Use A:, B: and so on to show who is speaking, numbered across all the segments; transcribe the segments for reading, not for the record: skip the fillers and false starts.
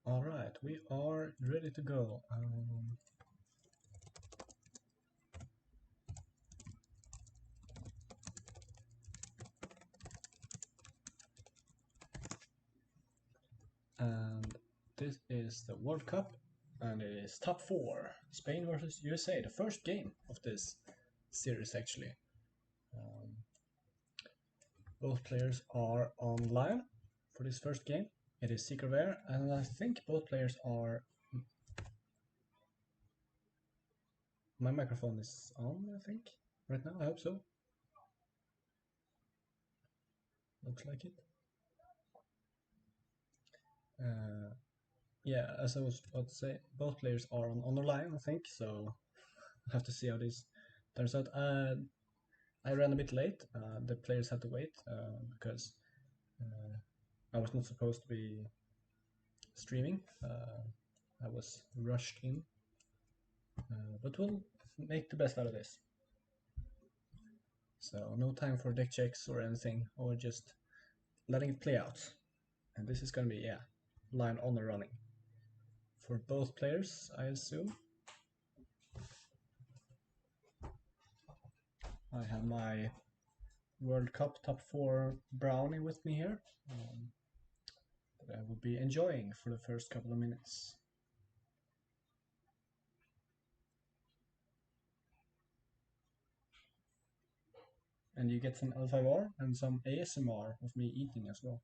A: Alright, we are ready to go. And this is the World Cup, and it is top 4, Spain versus USA, the first game of this series actually. Both players are online for this first game. It is secret rare, and I think both players are... My microphone is on, I think, right now. I hope so. Looks like it. Yeah, as I was about to say, both players are on the line, I think, so I have to see how this turns out. I ran a bit late. The players had to wait because I was not supposed to be streaming. I was rushed in, but we'll make the best out of this. So no time for deck checks or anything, or just letting it play out. And this is gonna be, yeah, line on the running for both players, I assume. I have my World Cup top 4 brownie with me here that I will be enjoying for the first couple of minutes. And you get some L5R and some ASMR of me eating as well.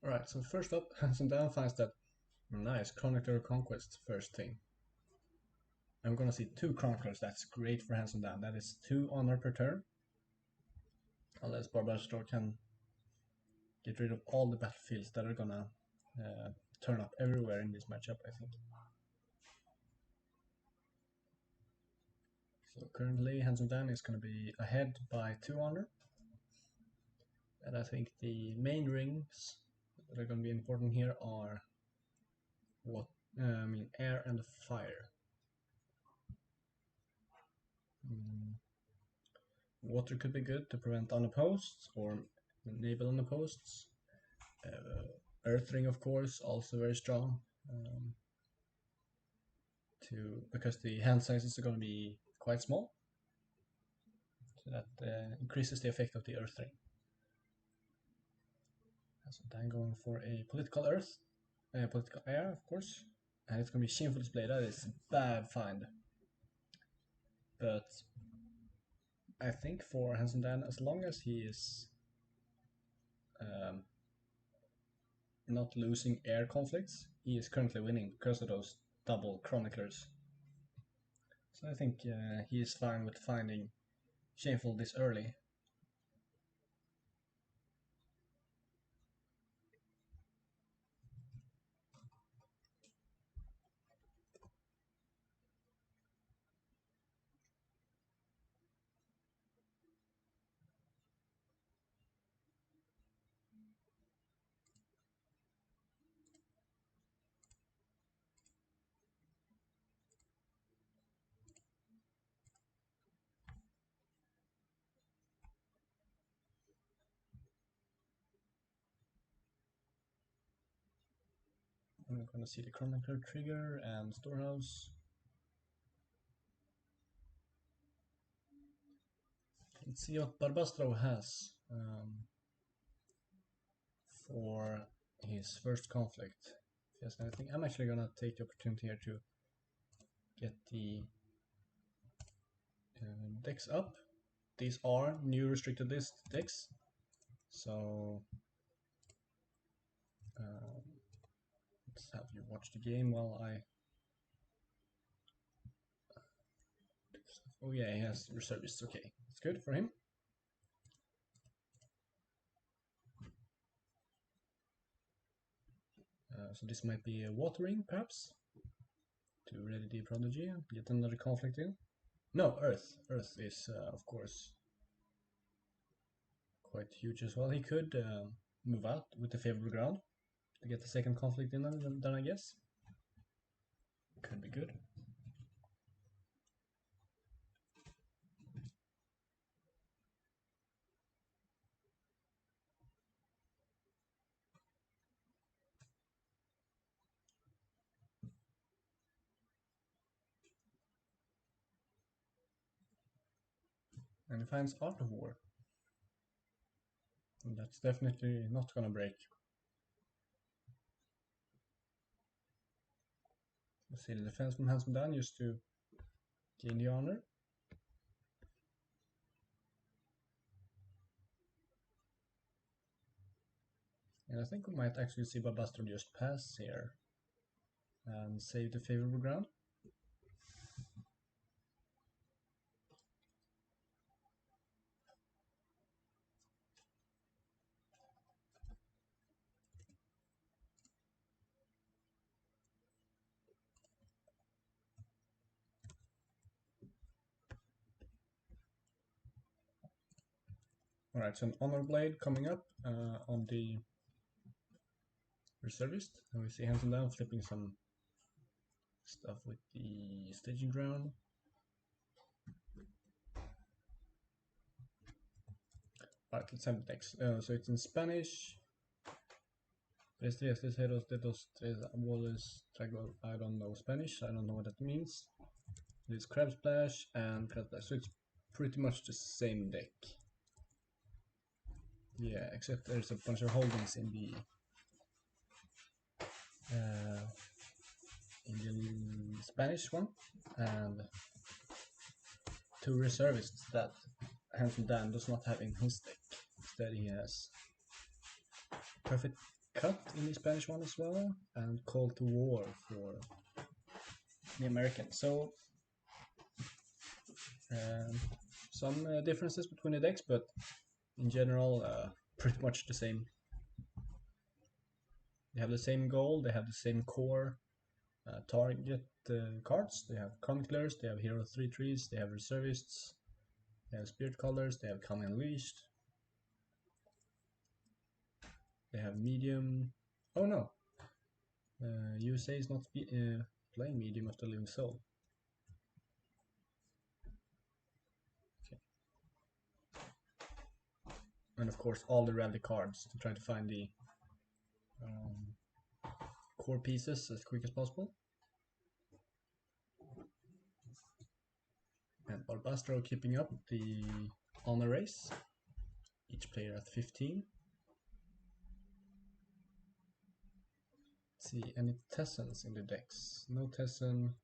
A: Alright, so first up, Handsome Dan finds that nice Chronicler Conquest first thing. I'm gonna see 2 Chroniclers, that's great for Handsome Dan. That is 2 honor per turn. Unless Barbasdrow can get rid of all the battlefields that are gonna turn up everywhere in this matchup, I think. So currently Handsome Dan is gonna be ahead by 2 honor. And I think the main rings that are going to be important here are air and fire. Water could be good to prevent unopposed or enable unopposed. Earth ring, of course, also very strong. Because the hand sizes are going to be quite small, so that increases the effect of the earth ring. So I'm going for a political earth, political air, of course, and it's going to be shameful display. That is a bad find, but I think for Handsome Dan, as long as he is not losing air conflicts, he is currently winning because of those double chroniclers. So I think he is fine with finding shameful this early. I'm going to see the chronicler trigger and storehouse. Let's see what Barbasdrow has for his first conflict. If he has anything, I'm actually going to take the opportunity here to get the decks up. These are new restricted list decks, so let's have you watch the game while I... Oh yeah, he has reservists, okay, that's good for him. So this might be a watering, perhaps, to ready the prodigy and get another conflict in. No, Earth. Earth is, of course, quite huge as well. He could move out with the favorable ground to get the second conflict in then I guess. Could be good. And he finds Art of War. And that's definitely not gonna break. Let's see, the defense from Handsome Dan used to gain the honor. And I think we might actually see Barbasdrow just pass here and save the favorable ground. Alright, so an Honor Blade coming up on the Reservist. And we see Handsome Dan flipping some stuff with the staging ground. Alright, let's have the next. So it's in Spanish. I don't know Spanish, I don't know what that means. It's Crab Splash and Crab Splash, so it's pretty much the same deck. Yeah, except there's a bunch of holdings in the Spanish one, and 2 reservists that Handsome Dan does not have in his deck. Instead he has Perfect Cut in the Spanish one as well, and Call to War for the American. So some differences between the decks, but in general pretty much the same. They have the same goal, they have the same core target cards. They have Chroniclers, they have Hero 3/3s, they have Reservists, they have Spirit Colors, they have Come Unleashed, they have Medium. Oh no, USA is not playing Medium of the Living Soul. Okay. And of course all the rally cards to try to find the core pieces as quick as possible. And Barbasdrow keeping up the honor race. Each player at 15. Let's see, any Tessans in the decks? No Tessan.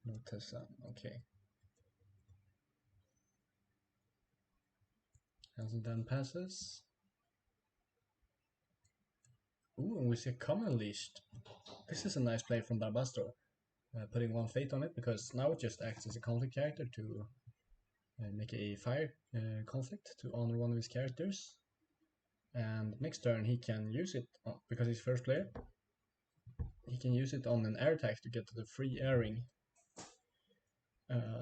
A: No Tessan, okay. Handsome Dan passes. Ooh, and we see a Come Unleashed. This is a nice play from Barbasdrow. Putting 1 fate on it, because now it just acts as a conflict character to make a fire conflict to honor one of his characters. And next turn he can use it, because he's first player, he can use it on an air attack to get to the free airing.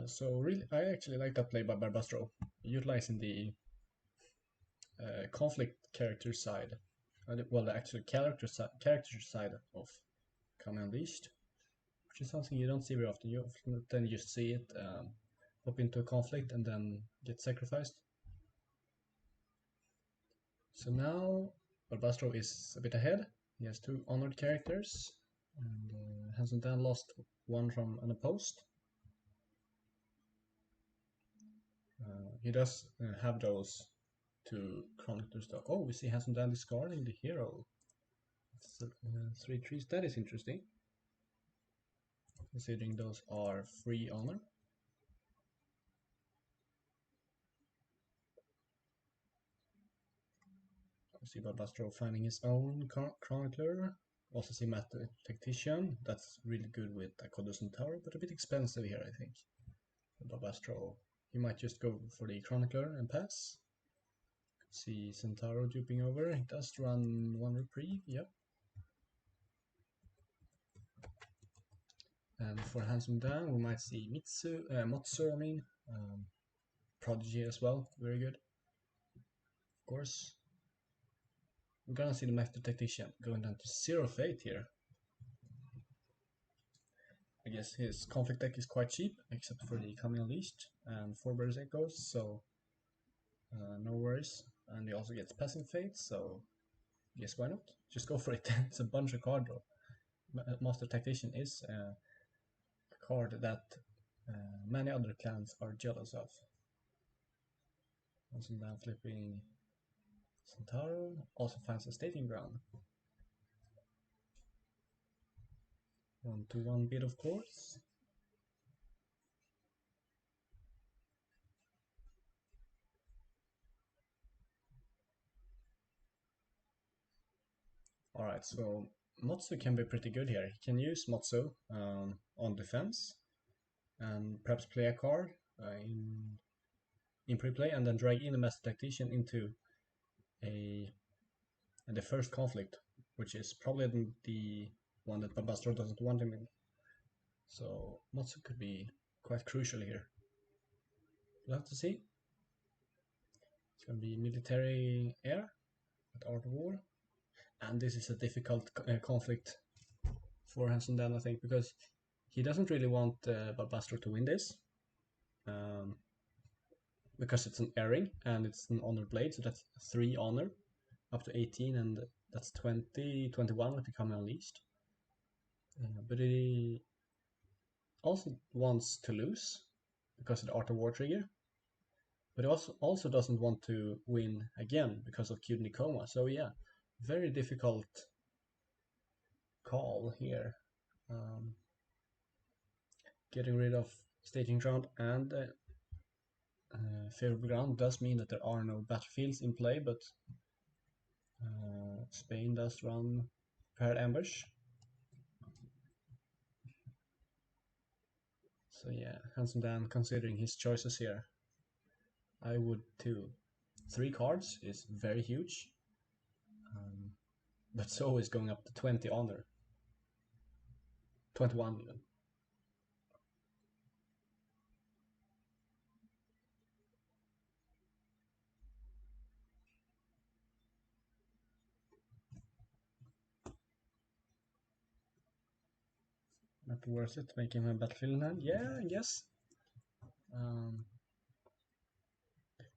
A: So really, I actually like that play by Barbasdrow, utilizing the conflict character side, well, the actual character side of Come Unleashed, which is something you don't see very often. You often then just see it pop into a conflict and then get sacrificed. So now Barbasdrow is a bit ahead. He has 2 honored characters, and Handsome Dan lost 1 from unopposed. He does have those 2 chroniclers though. Oh, we see Handsome Dan discarding the hero. 3/3s, that is interesting, considering those are free honor. We see Barbasdrow finding his own chronicler. Also see Matt the Tactician. That's really good with Kodo Centauro, but a bit expensive here, I think. Barbasdrow, he might just go for the chronicler and pass. See Centauro duping over. He does run 1 reprieve, yep. And for Handsome Dan, we might see Motsu, I mean, Prodigy as well, very good. Of course. We're gonna see the Master Tactician going down to 0 fate here. I guess his conflict deck is quite cheap, except for the Coming Unleashed and 4 Berserk Echoes, so no worries. And he also gets Passing Fate, so yes, why not? Just go for it. It's a bunch of card draw. Master Tactician is a card that many other clans are jealous of. Also now flipping Centauro, also finds a staging ground. 1-1 bid, of course. Alright, so Motsu can be pretty good here. He can use Motsu on defense and perhaps play a card in pre-play and then drag in a Master Tactician into the first conflict, which is probably the one that Barbasdrow doesn't want him in. So Motsu could be quite crucial here. We'll have to see. It's going to be military air at Art of War. And this is a difficult conflict for Hanson Dan, I think, because he doesn't really want Barbasdrow to win this. Because it's an airing and it's an honor blade, so that's 3 honor up to 18, and that's 20, 21 if become unleashed. But he also wants to lose because of the Art of War trigger, but he also doesn't want to win again because of Kudni Coma. So yeah, very difficult call here. Getting rid of staging ground and favorable ground does mean that there are no battlefields in play, but Spain does run prepared ambush. So yeah, Handsome Dan considering his choices here. I would too. 3 cards is very huge, but so is going up to 20 honor. 21 even. Not worth it making him a battlefield hand? Yeah, I guess.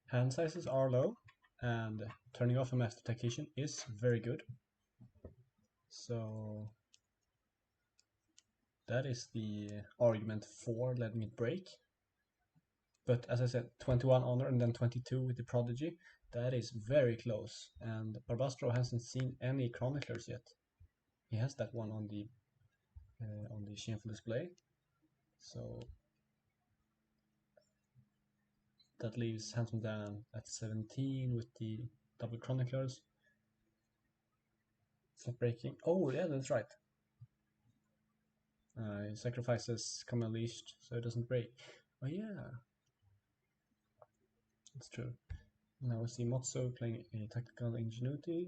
A: Hand sizes are low, and turning off a Master Tactician is very good. So that is the argument for letting it break. But as I said, 21 honor and then 22 with the Prodigy, that is very close. And Barbasdrow hasn't seen any Chroniclers yet. He has that one on the shameful display. So that leaves Handsome Dan at 17 with the double Chroniclers. It's not breaking. Oh yeah, that's right. He sacrifices Come Unleashed so it doesn't break. Oh yeah, that's true. Now we see Motso playing a Tactical Ingenuity.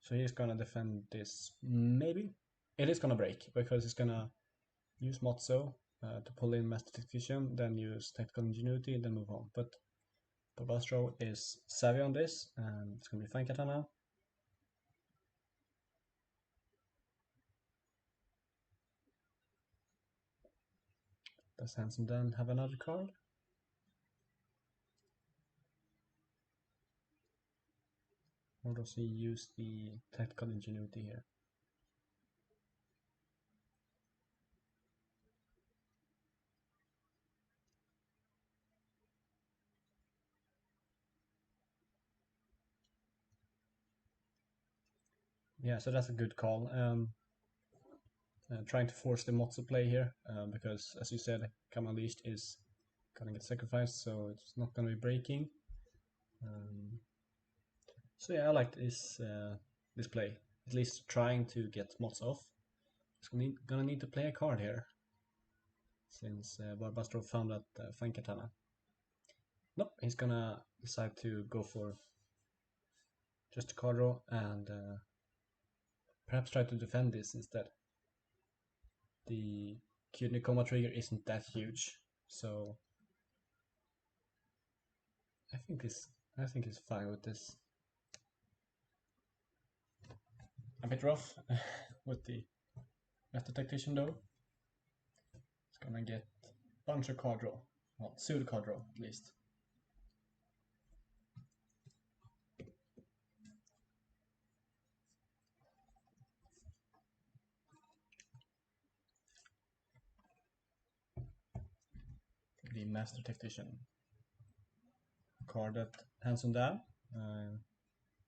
A: So he's gonna defend this, maybe? It is gonna break, because he's gonna use Motso to pull in Master Tactician, then use Tactical Ingenuity, then move on. But Barbasdrow is savvy on this, and it's gonna be Fine Katana. Does Handsome Dan have another card? Or does he use the Tactical Ingenuity here? Yeah, so that's a good call. Trying to force the Motsu play here, because as you said, Come Unleashed is gonna get sacrificed, so it's not gonna be breaking. So yeah, I like this play. At least trying to get Mots off. He's gonna need to play a card here, since Barbasdrow found that Fine Katana. Nope, he's gonna decide to go for just a card draw and perhaps try to defend this instead. The Kudni Coma trigger isn't that huge, so I think he's fine with this. A bit rough with the Master Tactician though. It's gonna get a bunch of card draw. Well, pseudo card draw at least. The Master Tactician. card that Handsome Dan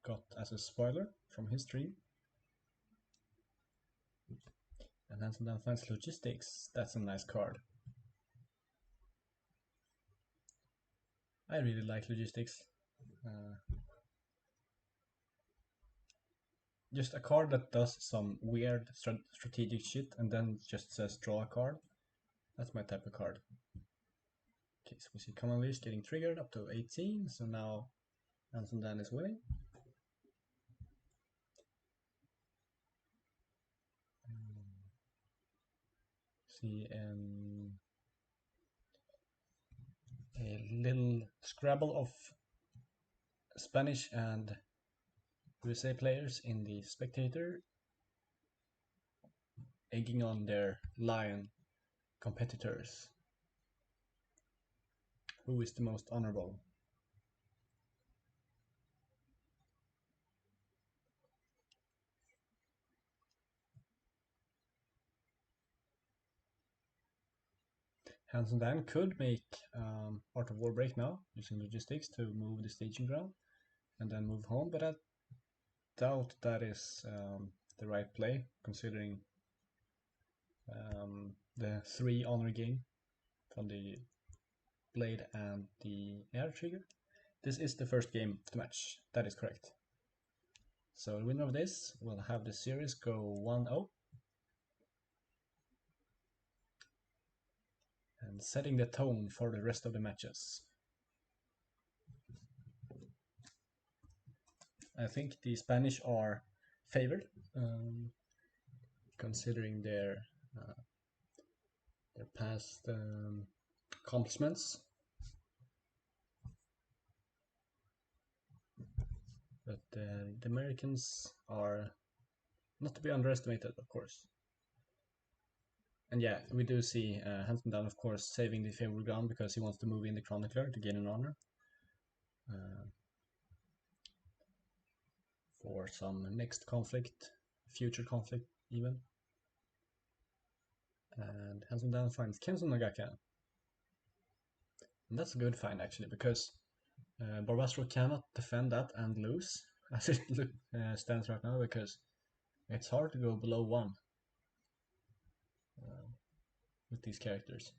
A: got as a spoiler from his stream. And Handsome Dan finds Logistics. That's a nice card. I really like Logistics. Just a card that does some weird strategic shit and then just says draw a card. That's my type of card. Okay, so we see Common Leash getting triggered up to 18, so now Handsome Dan is winning. See a little scrabble of Spanish and USA players in the spectator, egging on their lion competitors. Who is the most honorable? Handsome Dan could make Art of War break now, using logistics to move the staging ground and then move home, but I doubt that is the right play, considering the 3 honor gain from the blade and the air trigger. This is the first game of the match, that is correct. So the winner of this will have the series go 1-0. And setting the tone for the rest of the matches. I think the Spanish are favored, considering their past accomplishments. But the Americans are not to be underestimated, of course. And yeah, we do see Handsome Dan, of course, saving the favorable ground because he wants to move in the Chronicler to gain an honor. For some next conflict, future conflict even. And Handsome Dan finds Kenzo Nagaka. And that's a good find actually, because Barbasdrow cannot defend that and lose as it stands right now, because it's hard to go below 1 with these characters.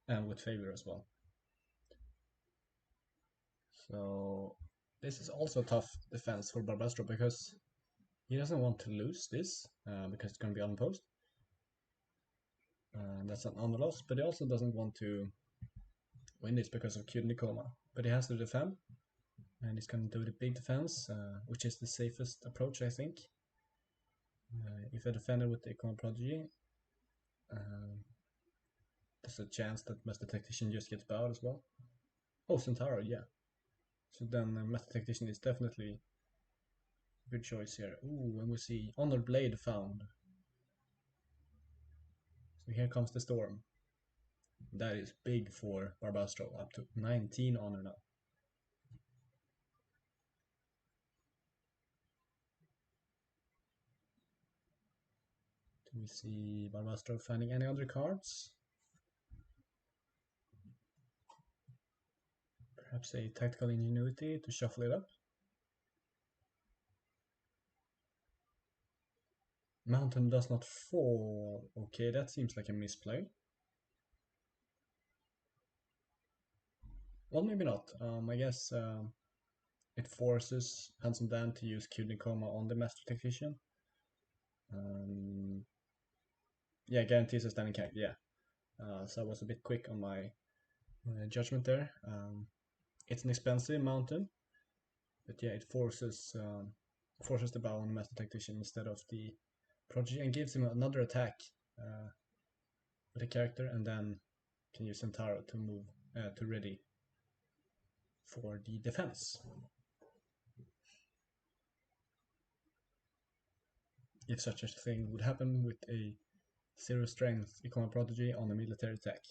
A: And with favor as well. So this is also a tough defense for Barbasdrow, because he doesn't want to lose this because it's going to be unopposed. That's an honor loss, but he also doesn't want to win this because of Kid Nicoma. But he has to defend, and he's going to do the big defense, which is the safest approach, I think. If I defend it with the Icon Prodigy, there's a chance that Master Tactician just gets bowed as well. Oh, Centauro, yeah. So then Master Tactician is definitely a good choice here. Ooh, and we see Honor Blade found. So here comes the storm. That is big for Barbasdrow, up to 19 honor now. Do we see Barbasdrow finding any other cards? Perhaps a tactical ingenuity to shuffle it up. Mountain does not fall. Okay, that seems like a misplay. Well, maybe not. I guess it forces Handsome Dan to use Kid Nicoma on the Master Tactician. Yeah, guarantees a standing character, yeah. So I was a bit quick on my judgment there. It's an expensive mountain, but yeah, it forces the bow on the Master Tactician instead of the Prodigy, and gives him another attack with a character, and then can use Centauro to move to ready for the defense. If such a thing would happen with a 0 strength Icona Prodigy on a military attack.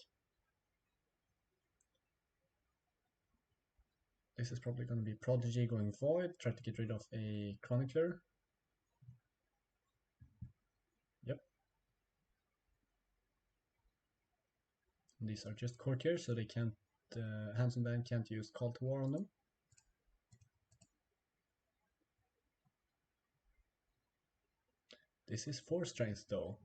A: This is probably going to be Prodigy going Void, try to get rid of a Chronicler. Yep. These are just courtiers, so they can't. Handsome Dan can't use Call to War on them. This is 4 strength though.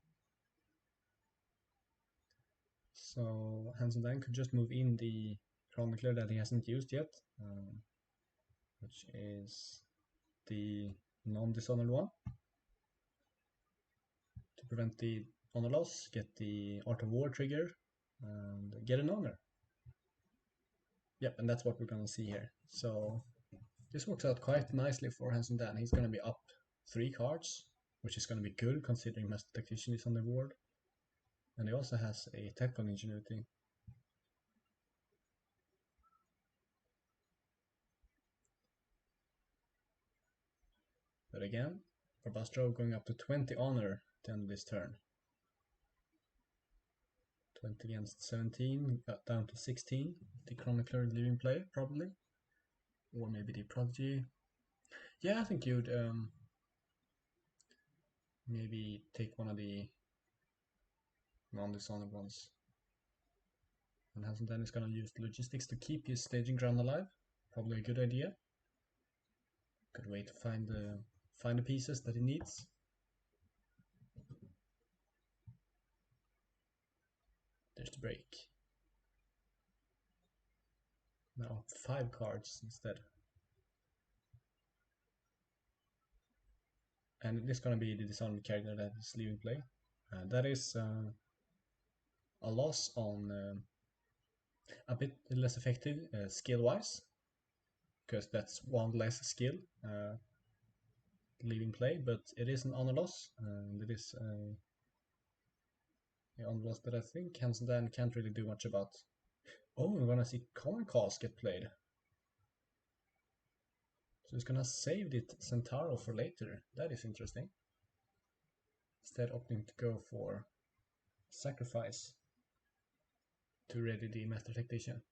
A: So Handsome Dan could just move in the Chronicler that he hasn't used yet, which is the non-dishonored one. To prevent the honor loss, get the Art of War trigger, and get an honor. Yep, and that's what we're gonna see here. So this works out quite nicely for Handsome Dan. He's gonna be up 3 cards, which is gonna be good considering Master Tactician is on the board. And he also has a tactical ingenuity. But again, Barbasdrow going up to 20 honor at the end of this turn. 20 against 17, got down to 16. The Chronicler leaving play, probably. Or maybe the Prodigy. Yeah, I think you'd maybe take one of the non-dishonored ones. And Handsome Dan is gonna use logistics to keep his staging ground alive. Probably a good idea. Good way to find the pieces that he needs. There's the break. Now 5 cards instead. And it is gonna be the dishonored character that is leaving play. That is a loss on a bit less effective skill-wise, because that's 1 less skill leaving play, but it is an honor loss, and it is an honor loss that I think Handsome Dan can't really do much about. Oh, we're gonna see Common Cause get played. So he's gonna save the Centauro for later. That is interesting. Instead opting to go for sacrifice to ready the Master Tactician.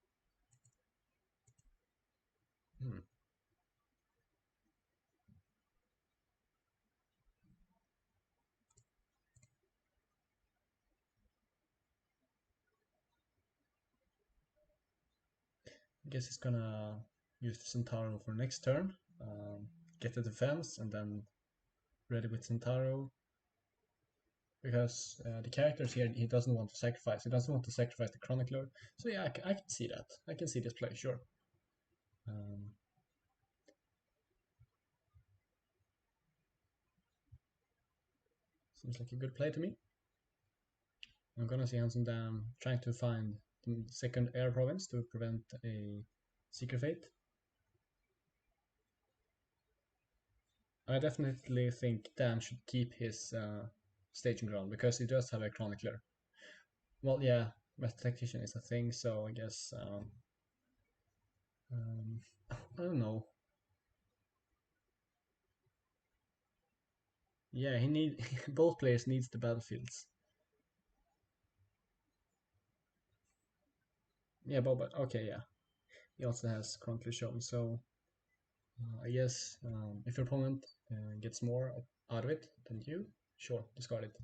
A: I guess he's gonna use the Centauro for next turn, get the defense, and then ready with Centauro. Because the characters here, he doesn't want to sacrifice. He doesn't want to sacrifice the Chronicler. So yeah, I can see that. I can see this play, sure. Seems like a good play to me. I'm gonna see Handsome Dan trying to find the second air province to prevent a Secret Fate. I definitely think Dan should keep his staging ground because he does have a Chronicler. Well, yeah, Master Tactician is a thing, so I guess I don't know. Yeah, he need both players needs the battlefields. Yeah, but okay, yeah. He also has Chronicler shown, so I guess if your opponent gets more out of it than you, sure, discard it.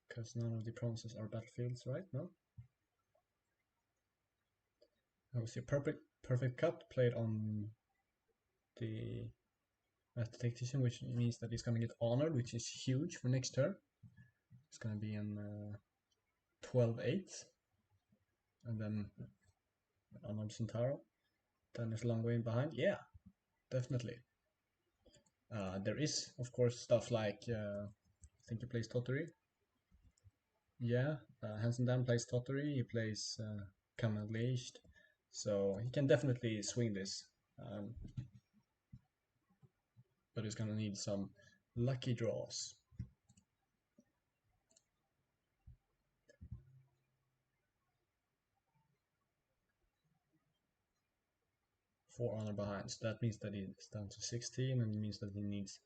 A: Because none of the provinces are battlefields, right? No? That was your perfect cut played on the Master Tactician, which means that he's gonna get honored, which is huge for next turn. It's gonna be in 12-8, and then honored Centauro. Then there's a long way behind. Yeah, definitely. There is, of course, stuff like I think he plays Tottery. Yeah, Handsome Dan plays Tottery. He plays Come Unleashed, so he can definitely swing this. But he's gonna need some lucky draws. 4 honor behind, so that means that he's down to 16, and it means that he needs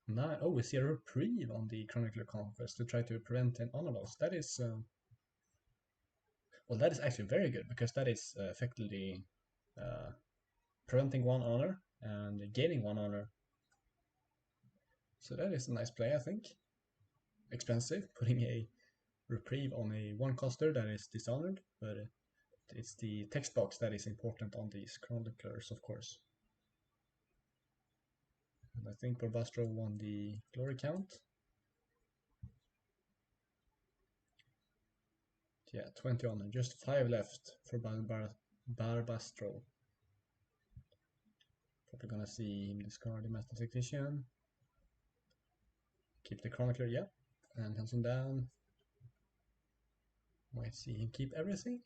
A: 9. Oh, we see a reprieve on the Chronicler Conquest to try to prevent an honor loss. That is well, that is actually very good, because that is effectively preventing 1 honor and gaining 1 honor. So that is a nice play, I think. Expensive, putting a reprieve on a one coster that is dishonored, but it's the text box that is important on these chroniclers, of course. And I think Barbasdrow won the glory count. Yeah, 20 honor, just 5 left for Barbasdrow. Probably gonna see him discard the Master Tactician. Keep the Chronicler, yeah. And hands him down. Might see him keep everything.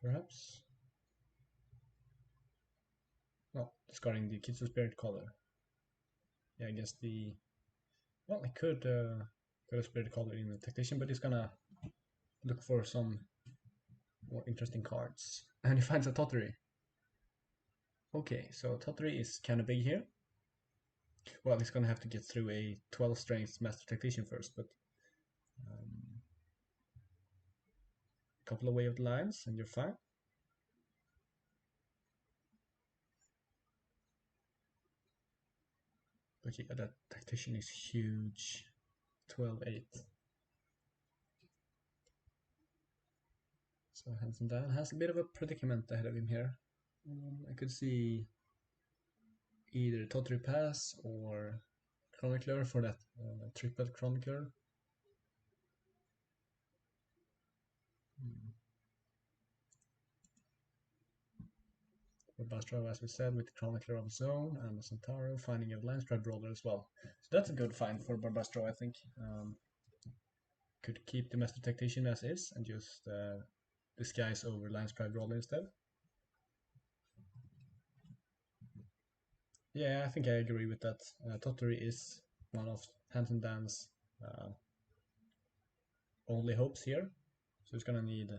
A: Perhaps. No, discarding the Kitsu Spirit Collar. Yeah, I guess the... Well, I could have Spirit Collar in the Tactician, but he's gonna look for some more interesting cards. And he finds a Tottery. Okay, so Tottery is kind of big here. Well, he's gonna have to get through a 12 strength Master Tactician first, but couple of Way of the Lions and you're fine. But yeah, that Tactician is huge. 12-8. So hands him down. Has a bit of a predicament ahead of him here. I could see either Tottery Pass or Chronicler for that triple Chronicler. Barbasdrow, as we said, with the Chronicler of Zone and the Centauro, finding a Landstride Brawler as well. So that's a good find for Barbasdrow, I think. Could keep the Master Tactician as is and just disguise over Landstride Brawler instead. Yeah, I think I agree with that. Tottery is one of Hanson Dan's only hopes here. So he's gonna need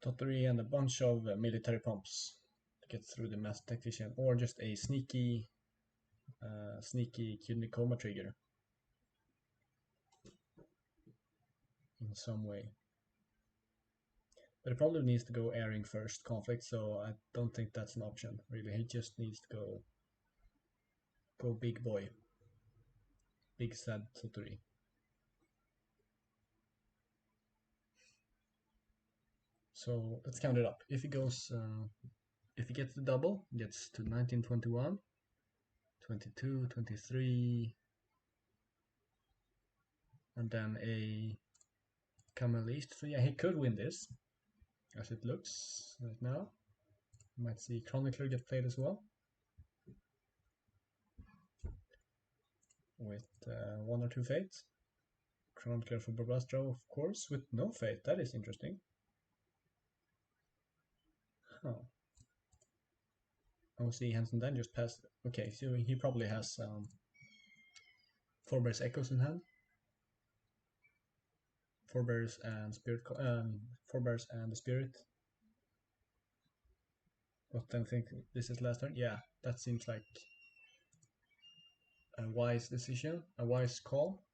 A: Tottery and a bunch of military pumps to get through the Master Tactician, or just a sneaky Kidney Coma trigger in some way. But it probably needs to go airing first conflict, so I don't think that's an option, really. He just needs to go big boy. Big sad Tottery. So let's count it up. If he goes, if he gets the double, gets to 19, 21, 22, 23, and then a Camel East. So yeah, he could win this, as it looks right now. You might see Chronicler get played as well, with 1 or 2 fates. Chronicler for Barbasdrow, of course, with no fate. That is interesting. Huh. Oh, see, Hanson Dan just passed. Okay, so he probably has Forebear's Echoes in hand. Forebears and Forebears and the Spirit. But then think this is last turn. Yeah, that seems like a wise decision, a wise call.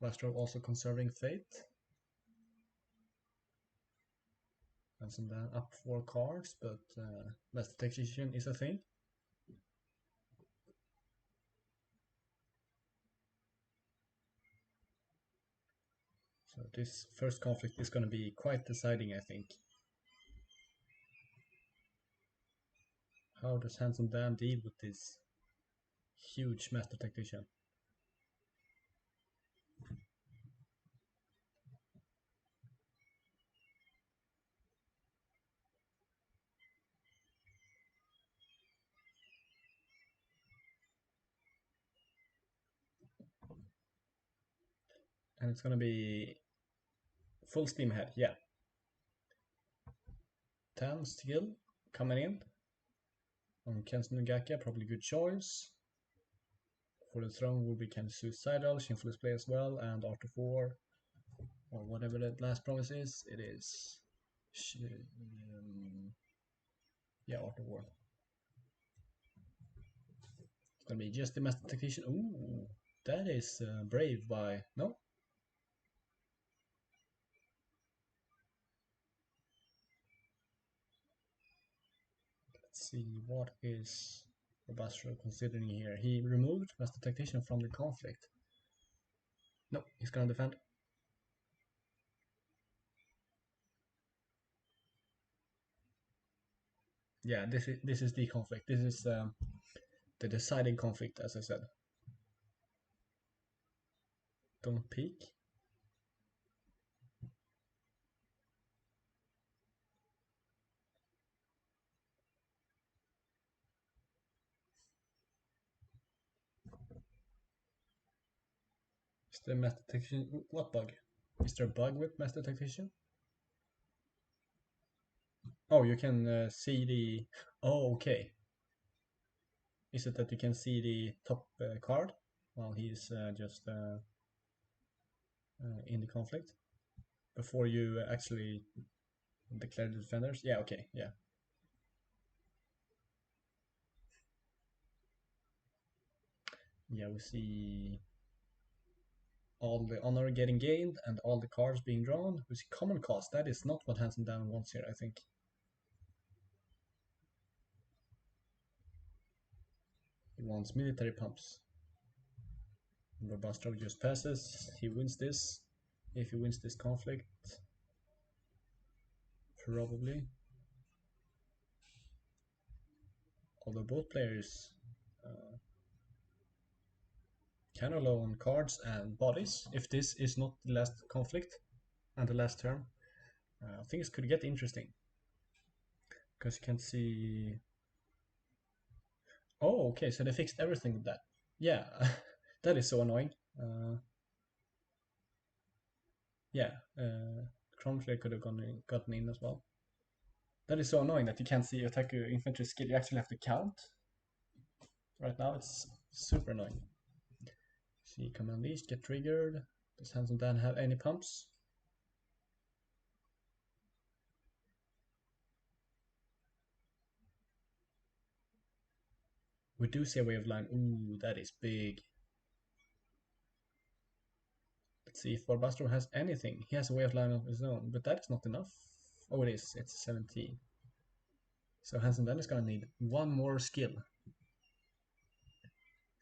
A: Barbasdrow also conserving fate. Hanson Dan up 4 cards, but Master Tactician is a thing. So this first conflict is going to be quite deciding, I think. How does Hanson Dan deal with this huge Master Tactician? And it's going to be full steam ahead, yeah. 10 skill coming in on Ken's Nugaka, probably good choice. For the throne will be kind of suicidal, shameful display as well, and Art of War, or whatever that last promise is. It is, yeah, Art of War. It's gonna be just the Master Tactician. Ooh, that is brave by no. Let's see, what is Barbasdrow considering here? He removed Master Tactician from the conflict. No, he's gonna defend. Yeah, this is the conflict. This is the deciding conflict, as I said. Don't peek. Is the master tactician? What bug? Is there a bug with master tactician? Oh, you can see the. Oh, okay. Is it that you can see the top card while he's just in the conflict before you actually declare the defenders? Yeah. Okay. Yeah. Yeah. We see all the honor getting gained and all the cards being drawn. We see common cost. That is not what Handsome Dan wants here, I think. He wants military pumps. Barbasdrow just passes. He wins this. If he wins this conflict, probably. Although both players can low on cards and bodies. If this is not the last conflict and the last turn, things could get interesting. Because you can see. Oh, okay, so they fixed everything with that. Yeah, that is so annoying. Yeah, Chronicler could have gotten in as well. That is so annoying that you can't see attack your infantry skill. You actually have to count. Right now, it's super annoying. See, command least get triggered. Does Handsome Dan have any pumps? We do see a wave line. Ooh, that is big. Let's see if Barbasdrow has anything. He has a wave line of his own, but that is not enough. Oh, it is. It's 17. So Handsome Dan is gonna need one more skill.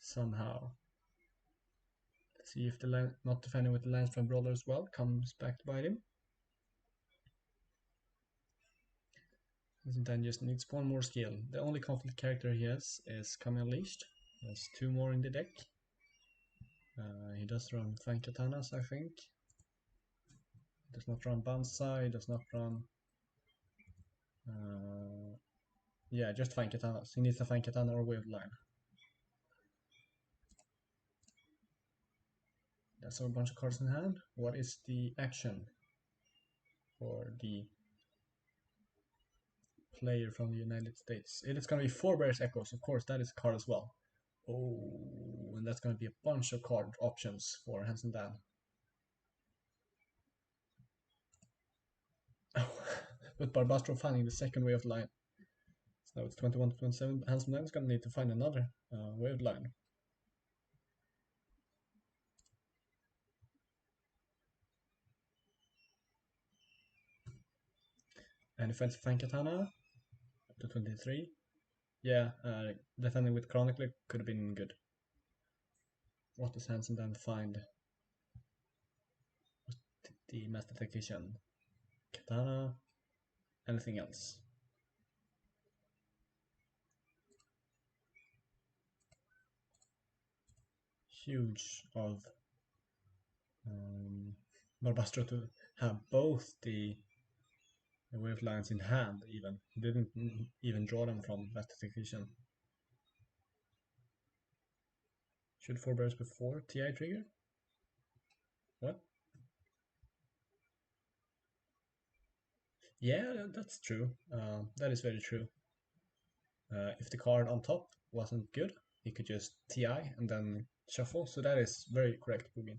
A: Somehow. Let's see if the not defending with the Landsman Brawler as well comes back to bite him. Handsome Dan just needs one more skill. The only conflict character he has is Kami Unleashed. He has 2 more in the deck. He does run Fang Katanas, I think. He does not run Banzai, does not run. Yeah, just Fang Katanas. He needs a Fang Katana or Wave Line. That's a bunch of cards in hand. What is the action for the player from the United States? It is going to be 4 Bears Echoes. Of course, that is a card as well. Oh, and that's going to be a bunch of card options for Handsome Dan. Oh, with Barbasdrow finding the second way of line. So now it's 21 to 27. Handsome Dan is going to need to find another way of line. And defensive Fang Katana up to 23. Yeah, defending with Chronicler could have been good. What does Handsome Dan find? The Master Tactician. Katana. Anything else? Huge of Barbasdrow to have both the wave lines in hand even. He didn't even draw them from Master Tactician. Should 4 bears before TI trigger? What? Yeah, that's true. That is very true. If the card on top wasn't good, he could just TI and then shuffle. So that is very correct, Bugin.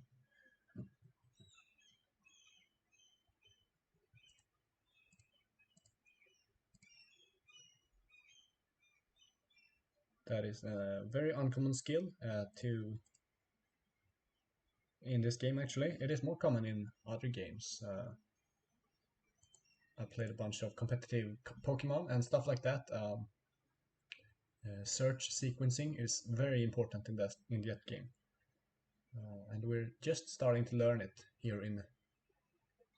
A: That is a very uncommon skill to in this game. Actually, it is more common in other games. I played a bunch of competitive Pokemon and stuff like that. Search sequencing is very important in that game. and we're just starting to learn it here in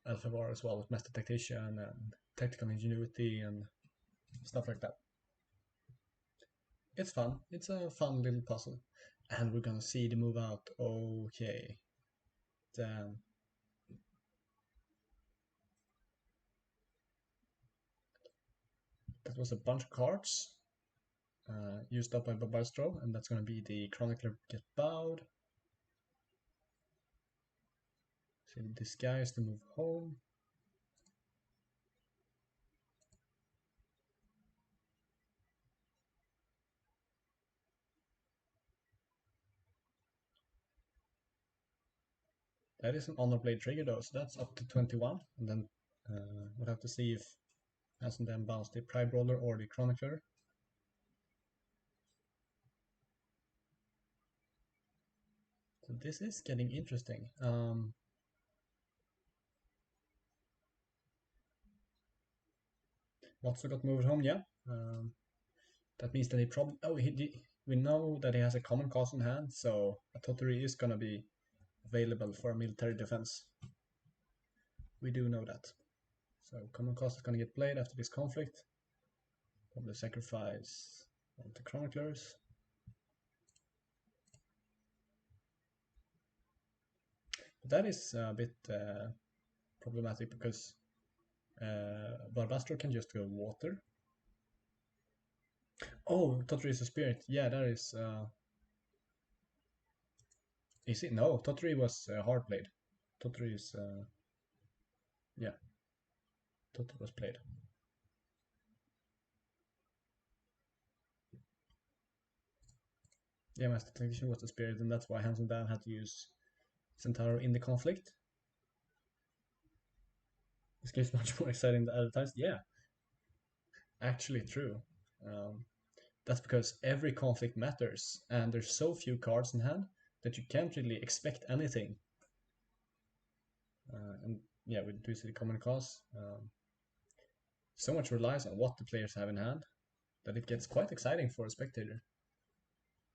A: Alpha as well, with Master Tactician and Tactical Ingenuity and stuff like that. It's fun. It's a fun little puzzle. And we're gonna see the move out. Okay. Damn. That was a bunch of cards used up by Barbasdrow, and that's gonna be the Chronicler Get Bowed. So disguise to move home. That is an Honor Blade trigger though, so that's up to 21. And then we'll have to see if hasn't then bounced the Pride Brawler or the Chronicler. So this is getting interesting. Watson got moved home, yeah. That means that he probably... Oh, we know that he has a common cost in hand, so a Tottery is gonna be available for a military defense. We do know that. So common cost is gonna get played after this conflict. Probably sacrifice one of the Chroniclers. But that is a bit problematic because Barbasdrow can just go water. Oh, Tottery is a spirit. Yeah, that is... Is it? No, Tottery was hard played. Tottery is... yeah, Tottery was played. Yeah, Master Tactician was the spirit, and that's why Handsome Dan had to use Centauro in the conflict. This game's much more exciting than advertised. Yeah, actually true. That's because every conflict matters, and there's so few cards in hand that you can't really expect anything. And yeah, with the common cause, so much relies on what the players have in hand that it gets quite exciting for a spectator.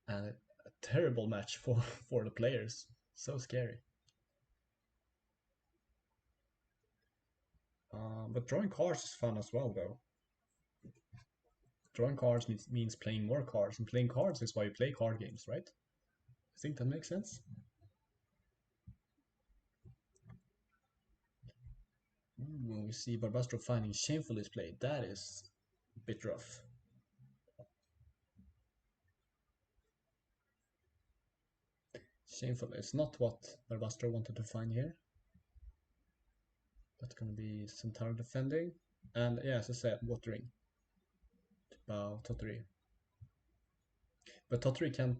A: And a terrible match for, for the players. So scary. But drawing cards is fun as well, though. Drawing cards means playing more cards, and playing cards is why you play card games, right? I think that makes sense. When we see Barbasdrow finding shameful display, that is a bit rough. Shameful is not what Barbasdrow wanted to find here. That's gonna be Centaur defending, and yeah, as I said, watering. To bow Tottery. But Tottery can't,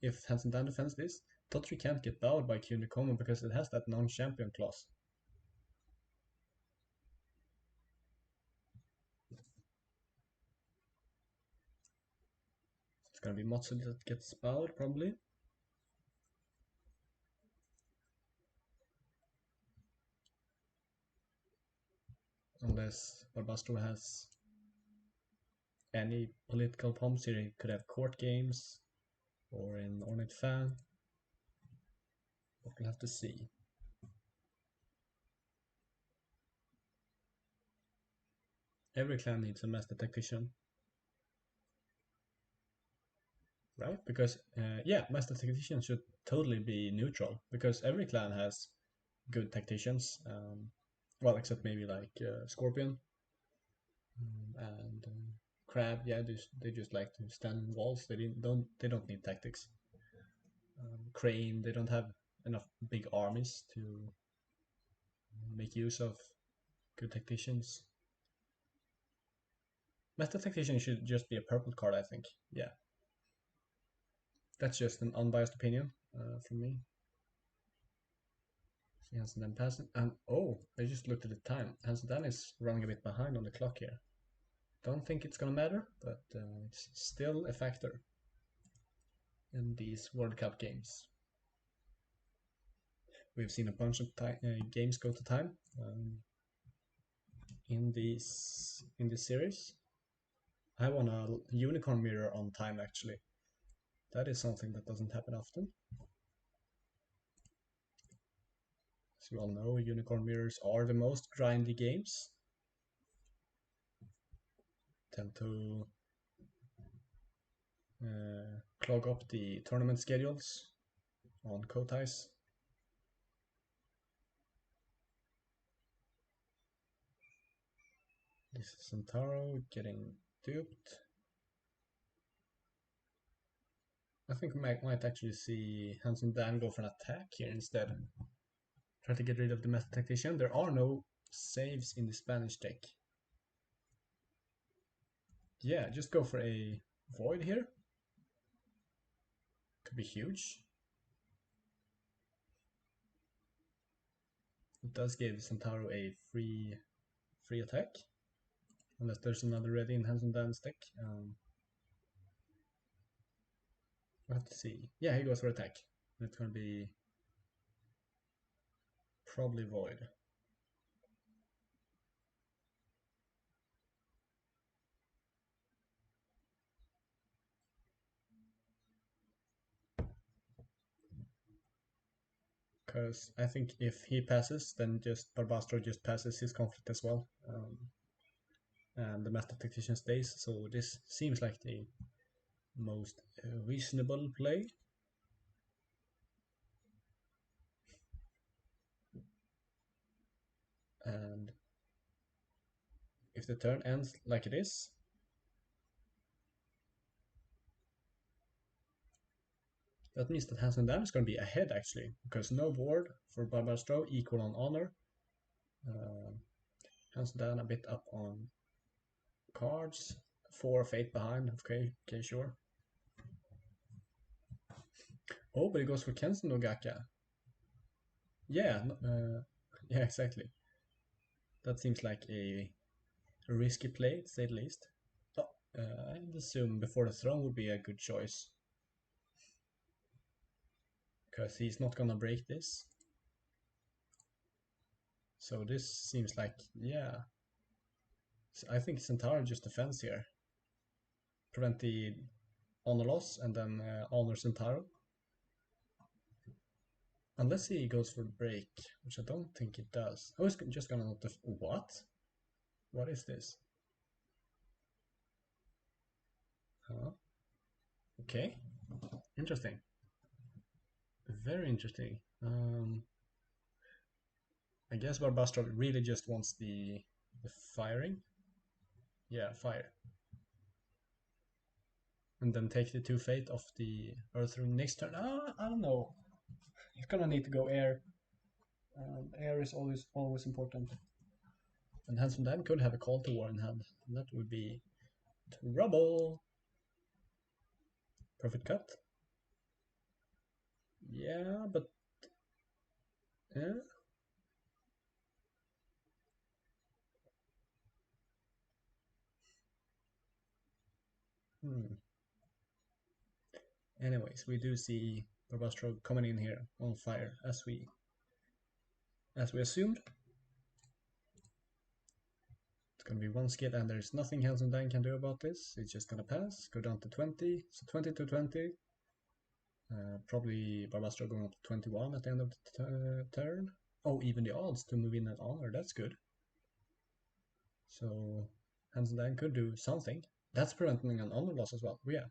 A: if Hansen Dan defends this, Tottery can't get bowed by Q Common because it has that non-champion clause. It's gonna be Motsu that gets bowed, probably. Unless Barbasdrow has any political pumps here, he could have court games or an Ornate Fan. But we'll have to see. Every clan needs a Master Tactician. Right? Because, yeah, Master Tactician should totally be neutral, because every clan has good tacticians. Well, except maybe like Scorpion and Crab. Yeah, they just like to stand in walls. They don't need tactics. Crane, they don't have enough big armies to make use of good tacticians. Master Tactician should just be a purple card, I think. Yeah, that's just an unbiased opinion from me. Hansen Dan passing, and oh, I just looked at the time. Hansen Dan is running a bit behind on the clock here. Don't think it's gonna matter, but it's still a factor in these World Cup games. We've seen a bunch of games go to time in this series. I won a unicorn mirror on time actually. That is something that doesn't happen often. As we all know, unicorn mirrors are the most grindy games. Tend to clog up the tournament schedules on Kotais. This is Centauro getting duped. I think we might actually see Handsome Dan go for an attack here instead. Try to get rid of the Meta Tactician. There are no saves in the Spanish deck. Yeah, just go for a Void here. Could be huge. It does give Centauro a free attack. Unless there's another ready in Handsome Dan's deck. We'll have to see. Yeah, he goes for attack. It's gonna be probably Void. Because I think if he passes, then just Barbasdrow just passes his conflict as well. And the Master Tactician stays, so this seems like the most reasonable play. And if the turn ends like it is, that means that Handsome Dan is going to be ahead actually, because no board for Barbasdrow equal on honor. Handsome Dan a bit up on cards, 4 of 8 behind. Okay, sure. Oh, but he goes for Kensen Ogaka. Yeah, yeah, exactly. That seems like a risky play, to say the least. Oh, I'd assume Before the Throne would be a good choice. Because he's not gonna break this. So this seems like, yeah. So I think Centaur just defends here. Prevent the honor loss and then honor Centauro. Unless he goes for break, which I don't think he does. Oh, he's just gonna not what? What is this? Huh? Okay. Interesting. Very interesting. I guess Barbasdrow really just wants the firing. Yeah, fire. And then take the 2 fate of the Earth Rune next turn. I don't know. He's gonna need to go air. Air is always important. And Handsome Dan could have a Call to War in hand. That would be trouble. Perfect cut. Yeah, but yeah. Anyways, we do see Barbasdrow coming in here on fire as we assumed. It's gonna be 1 skid and there's nothing Handsome Dan can do about this. It's just gonna pass, go down to 20. So 20 to 20. Probably Barbasdrow going up to 21 at the end of the turn. Oh, even the odds to move in at honor, that's good. So Handsome Dan could do something. That's preventing an honor loss as well. Yeah.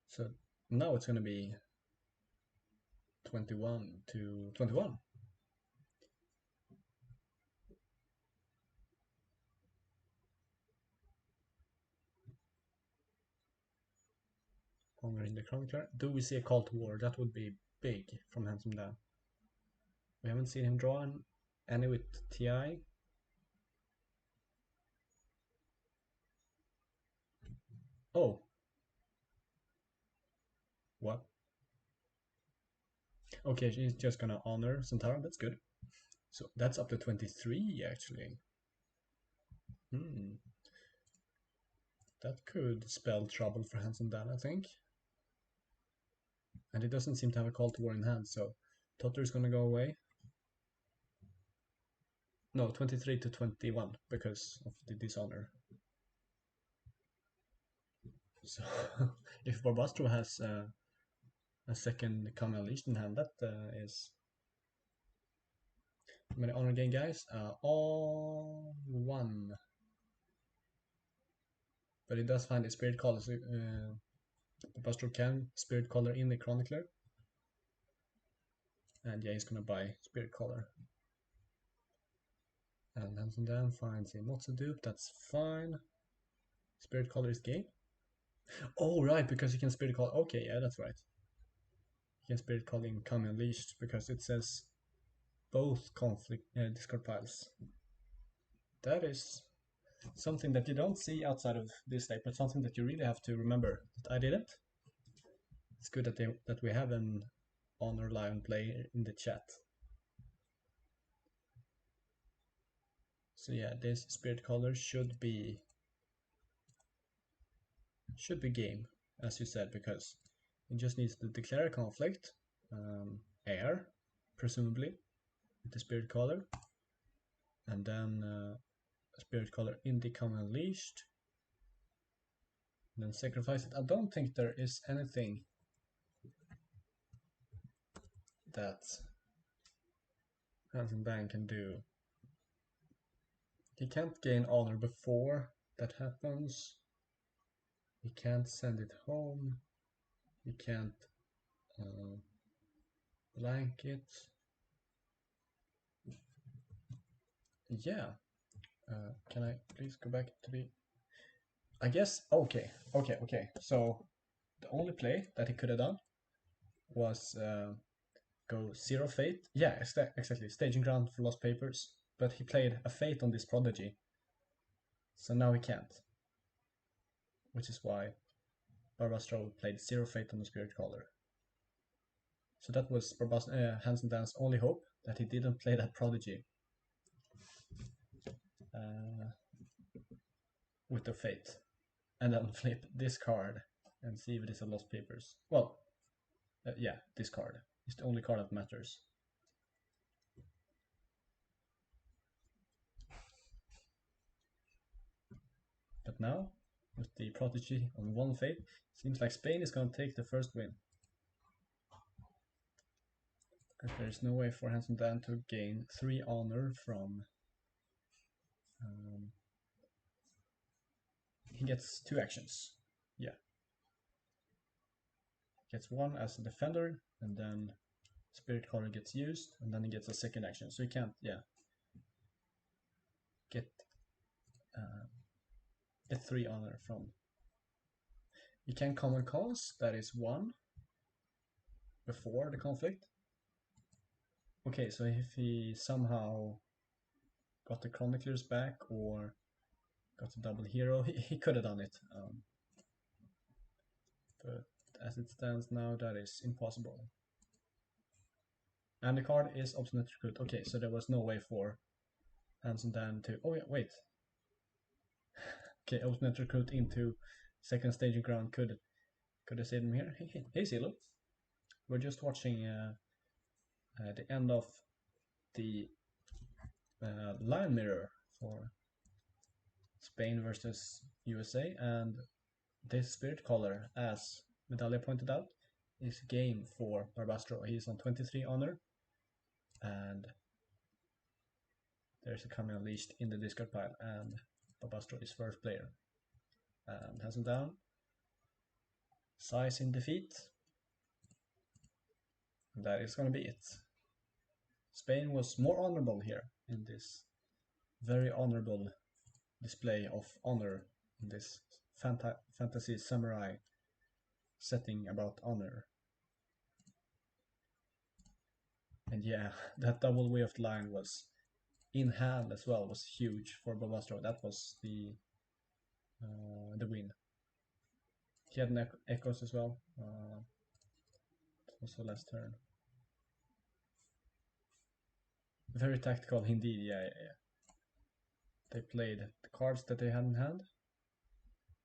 A: So now it's going to be 21 to 21. Honor in the Chronicler. Do we see a Call to War? That would be big from Handsome Dan. We haven't seen him draw any with TI. Oh. What? Okay, she's just gonna honor Centaur. That's good. So that's up to 23 actually. That could spell trouble for Handsome Dan, I think. And it doesn't seem to have a Call to War in hand, so Totter is gonna go away. No, 23 to 21 because of the dishonor. So if Barbasdrow has a second Come Unleashed in hand, that is many honor gain guys? All one. But it does find a spirit color, so Barbasdrow can spirit color in the chronicler. And yeah, he's gonna buy spirit color. And Hanson Dan finds a Motsu dupe, that's fine. Spirit color is game. Oh right, because you can spirit color. Okay, yeah, that's right. You can spirit color in Come Unleashed because it says both conflict discard piles. That is something that you don't see outside of this deck, but something that you really have to remember that I didn't. It's good that we have an Honor Lion player in the chat. So yeah, this spirit color should be game, as you said, because it just needs to declare a conflict, air, presumably, with the spirit color, and then spirit color in the Come Unleashed, and then sacrifice it. I don't think there is anything that Hanson Dan can do. He can't gain honor before that happens. He can't send it home. He can't blank it. Yeah. Can I please go back to the... I guess, okay. So the only play that he could have done was go 0 Fate. Yeah, exactly. Staging ground for Lost Papers. But he played a Fate on this Prodigy. So now he can't. Which is why Barbasdrow played 0 Fate on the Spirit Caller. So that was Hanson Dan's only hope, that he didn't play that Prodigy with the Fate. And then flip this card and see if it is a Lost Papers. Well, yeah, this card is the only card that matters. But now, with the Prodigy on 1 Fate, seems like Spain is going to take the first win. Because there is no way for Hanson Dan to gain 3 honor from... he gets 2 actions. Yeah. Gets 1 as a defender, and then Spirit Color gets used, and then he gets a second action. So he can't, yeah, get 3 honor from... He can common cause, that is 1 before the conflict. Okay, so if he somehow got the Chroniclers back or got a double hero, he could have done it. But as it stands now, that is impossible. And the card is Obstinate Recruit. Okay, so there was no way for Hanson Dan to... Oh yeah, wait. Okay, Obstinate Recruit into second staging ground could have saved him here. Hey Zilo. We're just watching the end of the line mirror for Spain versus USA, and this Spirit Caller, as Medalia pointed out, is game for Barbasdrow. He is on 23 honor, and there's a Come Unleashed in the discard pile, and Barbasdrow is first player. And Hanson down. Size in defeat. And that is gonna be it. Spain was more honorable here in this very honorable display of honor in this fantasy samurai setting about honor. And yeah, that double way of the line was in hand as well, was huge for Barbasdrow. That was the win. He had an echoes as well. Also last turn. Very tactical indeed, yeah. They played the cards that they had in hand.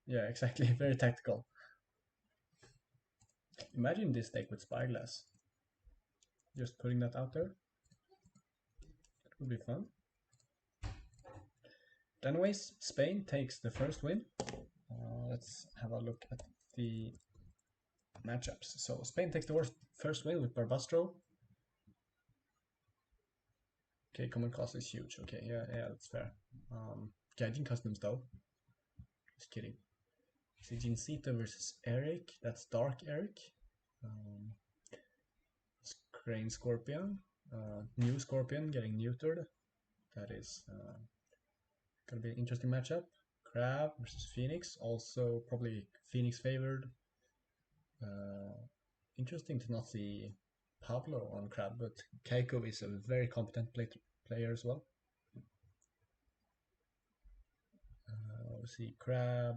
A: Yeah, exactly, very tactical. Imagine this deck with Spyglass. Just putting that out there. It would be fun. But anyways, Spain takes the first win. Let's have a look at the matchups. So Spain takes the first win with Barbasdrow. Okay, common cost is huge. Okay, yeah, that's fair. Gaijin customs though. Just kidding. See Jinsita versus Eric. That's Dark Eric. Um, Crane Scorpion. New Scorpion getting neutered. That is gonna be an interesting matchup. Crab versus Phoenix. Also probably Phoenix favored. Uh, interesting to not see Pablo on Crab, but Keiko is a very competent player as well. We see Crab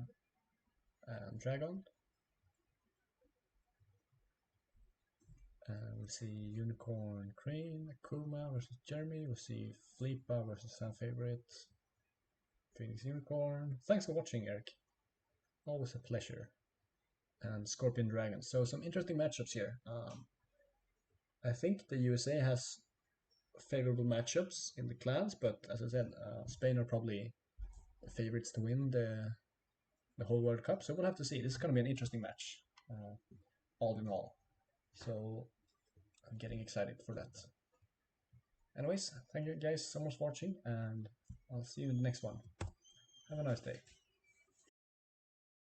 A: and Dragon. We see Unicorn Crane, Kuma versus Jeremy. We see Flipa versus Fan Favorite, Phoenix Unicorn. Thanks for watching, Eric. Always a pleasure. And Scorpion Dragon. So some interesting matchups here. I think the USA has favorable matchups in the clans, but as I said, Spain are probably the favorites to win the whole World Cup. So we'll have to see. This is going to be an interesting match, all in all. So I'm getting excited for that. Anyways, thank you guys so much for watching, and I'll see you in the next one. Have a nice day.